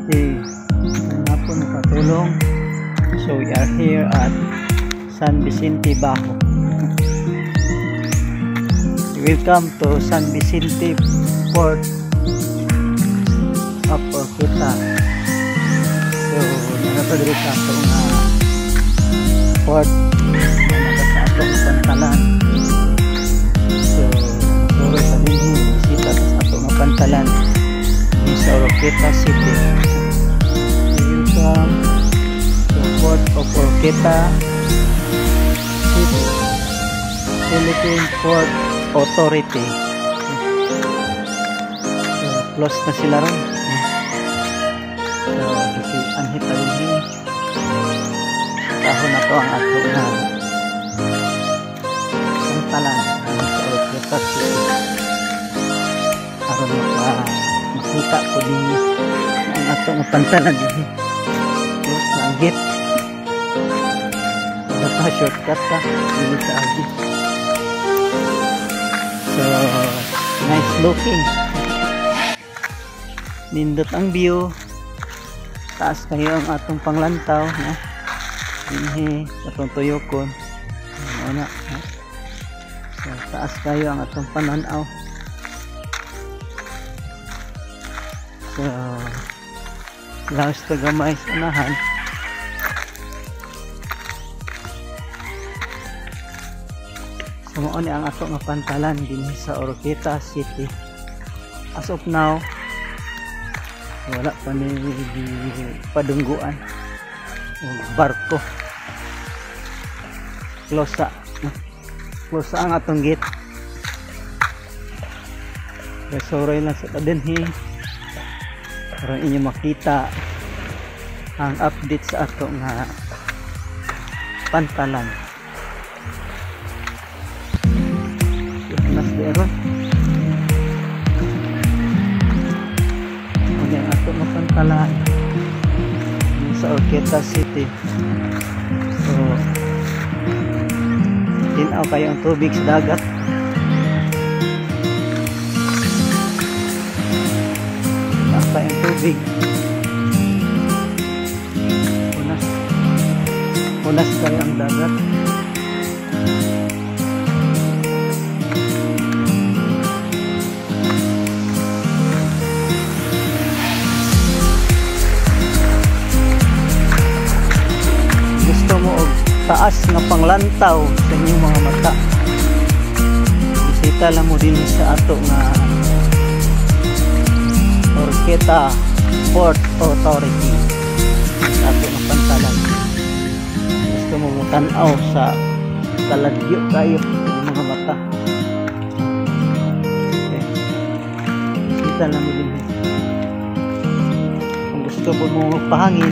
Okay, nga po nakatulong. So we are here at San Vicente Bajo. Welcome to San Vicente Port of Orqueta. So nakapagdiri sa ito nga port na nagasa ito pantalan. So suro sa din bisita sa ito nga pantalan sa Orqueta City. Welcome to Port of Orqueta City, Philippine Port Authority. So close na sila ron. So anhit na rin kahon na to ang ato na pantalan sa Orqueta City. Aron makita ko din ang ato nga pantalan din. Close na ang gate. Baka shortcut ka dito sa agit. So nice looking. Nindot ang view. Taas kayo ang atong panglantaw, no? Dinhi atong tuyokon. Ano na? So taas kayo ang atong pananaw. So laos to gamay sa unahan. So mao ni ang ato nga pantalan din sa Orqueta City. As of now wala pa ni padungguan o barko. Close ang atong gate. Resoray lang sa kadenhi para inyo makita ang update sa ato nga pantalan. Nas dero ang ato nga pantalan sa Orqueta City. So tinaw kayo ang tubig sa dagat. Ang tubig unas kayo ang dagat. Gusto mo og taas nga panglantaw sa inyong mga mata, bisita lang mo din sa ato nga Orqueta Port Authority sa ato ng pantalan. Gusto mo matanaw sa talagyo kayo ng mga mata. Okay. Bisita lang mo din. Kung gusto mo magpahangin,